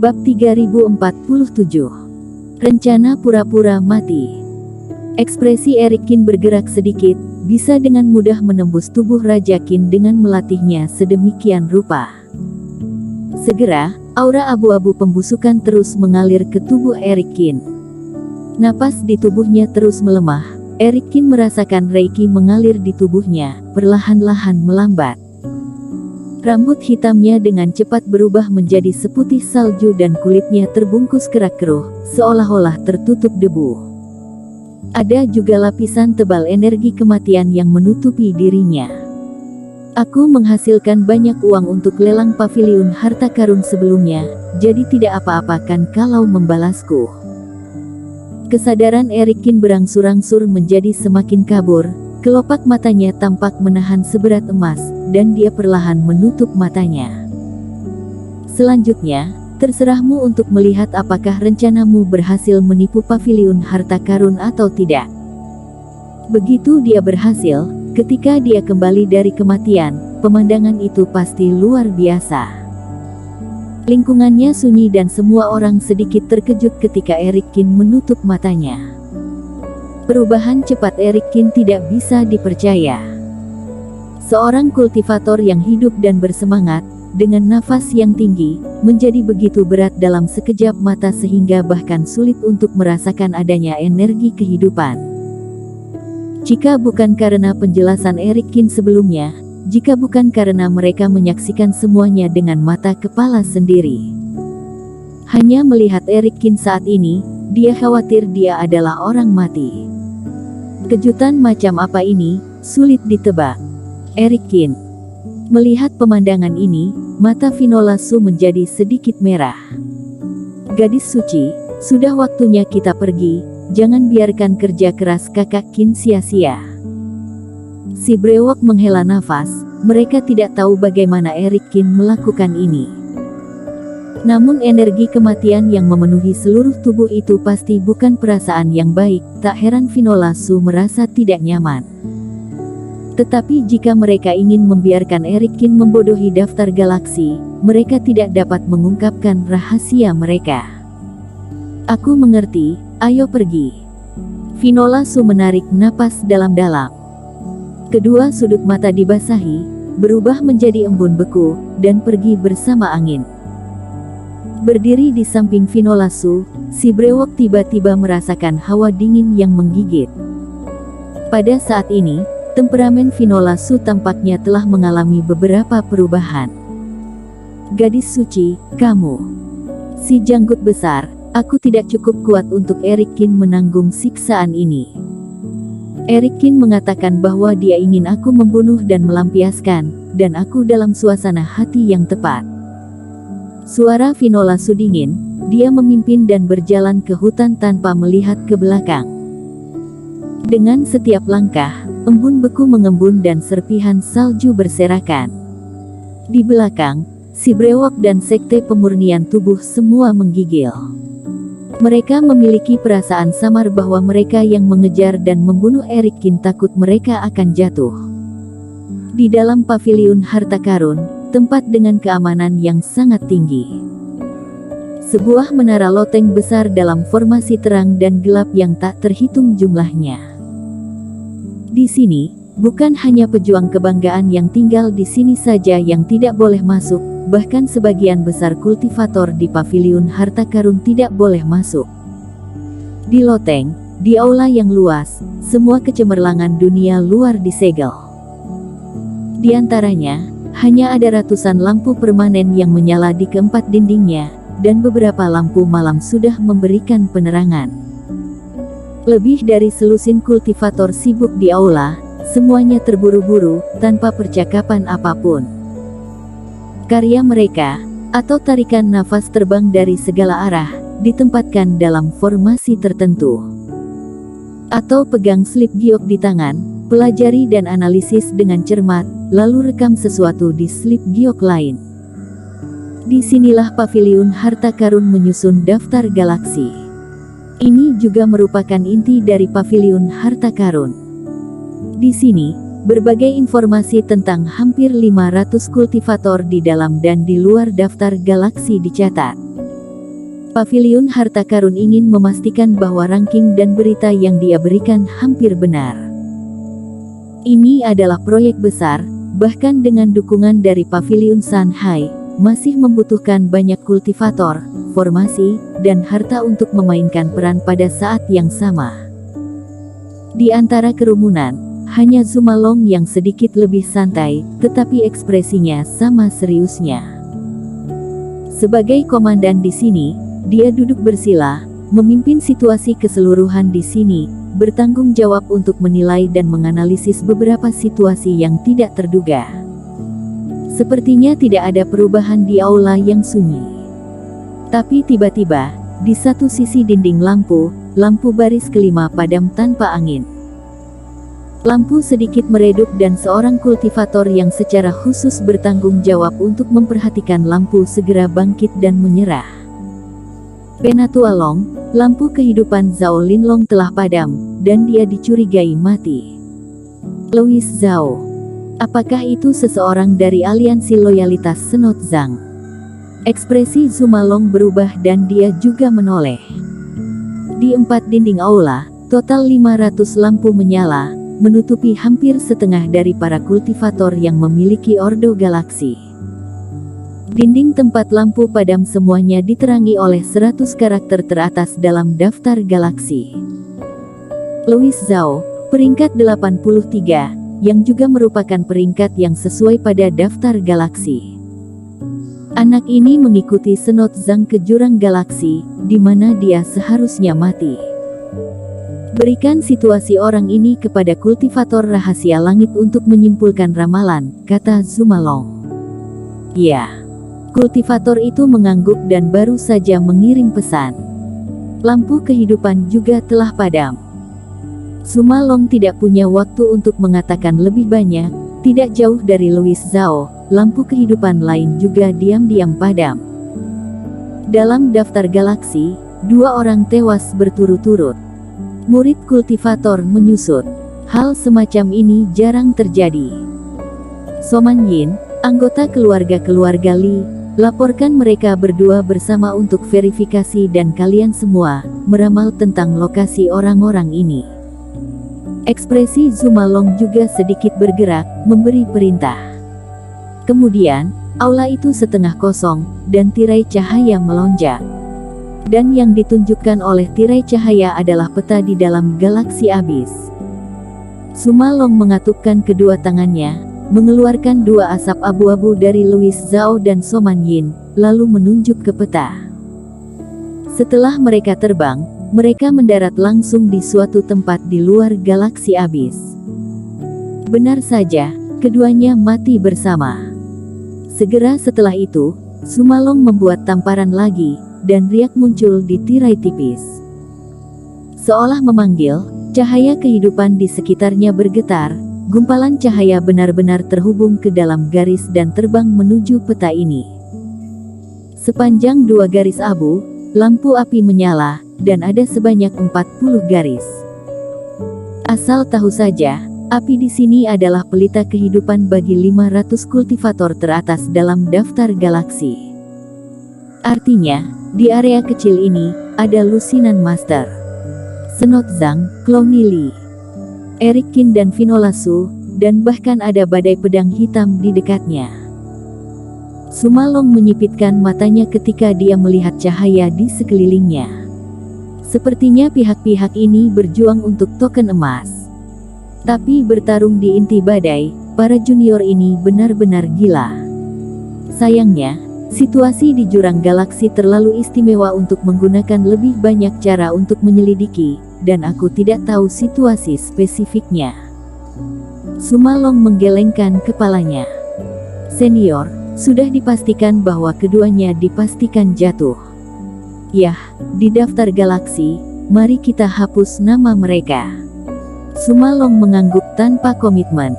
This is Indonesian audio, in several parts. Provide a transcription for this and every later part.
Bab 3047. Rencana pura-pura mati. Ekspresi Erik Kin bergerak sedikit, bisa dengan mudah menembus tubuh Raja Kin dengan melatihnya sedemikian rupa. Segera, aura abu-abu pembusukan terus mengalir ke tubuh Erik Kin. Napas di tubuhnya terus melemah. Erik Kin merasakan Reiki mengalir di tubuhnya, perlahan-lahan melambat. Rambut hitamnya dengan cepat berubah menjadi seputih salju dan kulitnya terbungkus kerak keruh, seolah-olah tertutup debu. Ada juga lapisan tebal energi kematian yang menutupi dirinya. Aku menghasilkan banyak uang untuk lelang paviliun harta karun sebelumnya, jadi tidak apa-apakan kalau membalasku. Kesadaran Erik Kin berangsur-angsur menjadi semakin kabur. Kelopak matanya tampak menahan seberat emas, dan dia perlahan menutup matanya. Selanjutnya, terserahmu untuk melihat apakah rencanamu berhasil menipu paviliun harta karun atau tidak. Begitu dia berhasil, ketika dia kembali dari kematian, pemandangan itu pasti luar biasa. Lingkungannya sunyi dan semua orang sedikit terkejut ketika Erik Kin menutup matanya. Perubahan cepat Erik Kin tidak bisa dipercaya. Seorang kultivator yang hidup dan bersemangat, dengan nafas yang tinggi, menjadi begitu berat dalam sekejap mata sehingga bahkan sulit untuk merasakan adanya energi kehidupan. Jika bukan karena penjelasan Erik Kin sebelumnya, jika bukan karena mereka menyaksikan semuanya dengan mata kepala sendiri. Hanya melihat Erik Kin saat ini, dia khawatir dia adalah orang mati. Kejutan macam apa ini, sulit ditebak. Erik Kin melihat pemandangan ini, mata Finola Su menjadi sedikit merah. Gadis suci, sudah waktunya kita pergi, jangan biarkan kerja keras kakak Kin sia-sia. Si brewok menghela nafas, mereka tidak tahu bagaimana Erik Kin melakukan ini. Namun energi kematian yang memenuhi seluruh tubuh itu pasti bukan perasaan yang baik, tak heran Finola Su merasa tidak nyaman. Tetapi jika mereka ingin membiarkan Erik Kin membodohi daftar galaksi, mereka tidak dapat mengungkapkan rahasia mereka. Aku mengerti, ayo pergi. Finola Su menarik napas dalam-dalam. Kedua sudut mata dibasahi, berubah menjadi embun beku, dan pergi bersama angin. Berdiri di samping Finola Su, si brewok tiba-tiba merasakan hawa dingin yang menggigit. Pada saat ini, temperamen Finola Su tampaknya telah mengalami beberapa perubahan. Gadis suci, kamu. Si janggut besar, aku tidak cukup kuat untuk Erik Kin menanggung siksaan ini. Erik Kin mengatakan bahwa dia ingin aku membunuh dan melampiaskan, dan aku dalam suasana hati yang tepat. Suara Finola Su dingin, dia memimpin dan berjalan ke hutan tanpa melihat ke belakang. Dengan setiap langkah, embun beku mengembun dan serpihan salju berserakan. Di belakang, si brewok dan sekte pemurnian tubuh semua menggigil. Mereka memiliki perasaan samar bahwa mereka yang mengejar dan membunuh Erik Kin takut mereka akan jatuh. Di dalam paviliun harta karun, tempat dengan keamanan yang sangat tinggi. Sebuah menara loteng besar dalam formasi terang dan gelap yang tak terhitung jumlahnya. Di sini, bukan hanya pejuang kebanggaan yang tinggal di sini saja yang tidak boleh masuk, bahkan sebagian besar kultivator di paviliun harta karun tidak boleh masuk. Di loteng, di aula yang luas, semua kecemerlangan dunia luar disegel. Di antaranya, hanya ada ratusan lampu permanen yang menyala di keempat dindingnya, dan beberapa lampu malam sudah memberikan penerangan. Lebih dari selusin kultivator sibuk di aula, semuanya terburu-buru, tanpa percakapan apapun. Karya mereka, atau tarikan nafas terbang dari segala arah, ditempatkan dalam formasi tertentu. Atau pegang slip giok di tangan, pelajari dan analisis dengan cermat, lalu rekam sesuatu di slip giok lain. Disinilah paviliun harta karun menyusun daftar galaksi. Ini juga merupakan inti dari paviliun harta karun. Di sini, berbagai informasi tentang hampir 500 kultivator di dalam dan di luar daftar galaksi dicatat. Paviliun Harta Karun ingin memastikan bahwa ranking dan berita yang dia berikan hampir benar. Ini adalah proyek besar, bahkan dengan dukungan dari Paviliun Shanghai, masih membutuhkan banyak kultivator, formasi, dan harta untuk memainkan peran pada saat yang sama. Di antara kerumunan, hanya Zumalong yang sedikit lebih santai, tetapi ekspresinya sama seriusnya. Sebagai komandan di sini, dia duduk bersila, memimpin situasi keseluruhan di sini, bertanggung jawab untuk menilai dan menganalisis beberapa situasi yang tidak terduga. Sepertinya tidak ada perubahan di aula yang sunyi. Tapi tiba-tiba, di satu sisi dinding lampu baris kelima padam tanpa angin. Lampu sedikit meredup dan seorang kultivator yang secara khusus bertanggung jawab untuk memperhatikan lampu segera bangkit dan menyerah. Penatua Long, lampu kehidupan Zhao Linlong telah padam, dan dia dicurigai mati. Louis Zhao. Apakah itu seseorang dari aliansi loyalitas Senot Zhang? Ekspresi Zumalong berubah dan dia juga menoleh. Di 4 dinding aula, total 500 lampu menyala, menutupi hampir setengah dari para kultivator yang memiliki Ordo Galaksi. Dinding tempat lampu padam semuanya diterangi oleh 100 karakter teratas dalam daftar galaksi. Louis Zhao, peringkat 83, yang juga merupakan peringkat yang sesuai pada daftar galaksi. Anak ini mengikuti Senot Zhang ke jurang galaksi, di mana dia seharusnya mati. Berikan situasi orang ini kepada kultivator rahasia langit untuk menyimpulkan ramalan, kata Zumalong. Ya. Kultivator itu mengangguk dan baru saja mengirim pesan. Lampu kehidupan juga telah padam. Zumalong tidak punya waktu untuk mengatakan lebih banyak. Tidak jauh dari Louis Zhao, lampu kehidupan lain juga diam-diam padam. Dalam daftar galaksi, 2 orang tewas berturut-turut. Murid kultivator menyusut. Hal semacam ini jarang terjadi. Soman Yin, anggota keluarga Li, laporkan mereka berdua bersama untuk verifikasi dan kalian semua meramal tentang lokasi orang-orang ini. Ekspresi Zumalong juga sedikit bergerak, memberi perintah. Kemudian, aula itu setengah kosong, dan tirai cahaya melonjak. Dan yang ditunjukkan oleh tirai cahaya adalah peta di dalam galaksi abis. Zumalong mengatupkan kedua tangannya, mengeluarkan 2 asap abu-abu dari Louis Zhao dan Soman Yin, lalu menunjuk ke peta. Setelah mereka terbang, mereka mendarat langsung di suatu tempat di luar galaksi abis. Benar saja, keduanya mati bersama. Segera setelah itu, Zumalong membuat tamparan lagi, dan riak muncul di tirai tipis. Seolah memanggil, cahaya kehidupan di sekitarnya bergetar. Gumpalan cahaya benar-benar terhubung ke dalam garis dan terbang menuju peta ini. Sepanjang 2 garis abu, lampu api menyala, dan ada sebanyak 40 garis. Asal tahu saja, api di sini adalah pelita kehidupan bagi 500 kultivator teratas dalam daftar galaksi. Artinya, di area kecil ini, ada Lusinan Master, Senot Zhang, Clowny Li, Eric Qin dan Vinolasu, dan bahkan ada badai pedang hitam di dekatnya. Zumalong menyipitkan matanya ketika dia melihat cahaya di sekelilingnya. Sepertinya pihak-pihak ini berjuang untuk token emas. Tapi bertarung di inti badai, para junior ini benar-benar gila. Sayangnya, situasi di jurang galaksi terlalu istimewa untuk menggunakan lebih banyak cara untuk menyelidiki, dan aku tidak tahu situasi spesifiknya. Zumalong menggelengkan kepalanya. Senior, sudah dipastikan bahwa keduanya dipastikan jatuh. Yah, di daftar galaksi, mari kita hapus nama mereka. Zumalong mengangguk tanpa komitmen.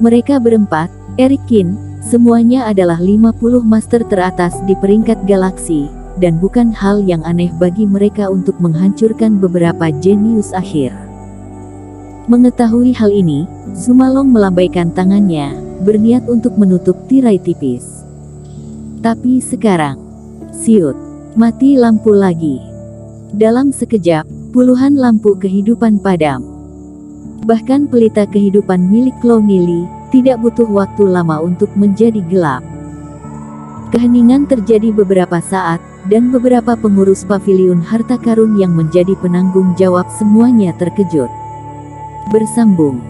Mereka berempat, Eric Qin, semuanya adalah 50 master teratas di peringkat galaksi, dan bukan hal yang aneh bagi mereka untuk menghancurkan beberapa jenius akhir. Mengetahui hal ini, Zumalong melambaikan tangannya, berniat untuk menutup tirai tipis. Tapi sekarang, siut, Mati lampu lagi. Dalam sekejap, puluhan lampu kehidupan padam. Bahkan pelita kehidupan milik Clownili tidak butuh waktu lama untuk menjadi gelap. Keheningan terjadi beberapa saat, dan beberapa pengurus paviliun harta karun yang menjadi penanggung jawab semuanya terkejut. Bersambung.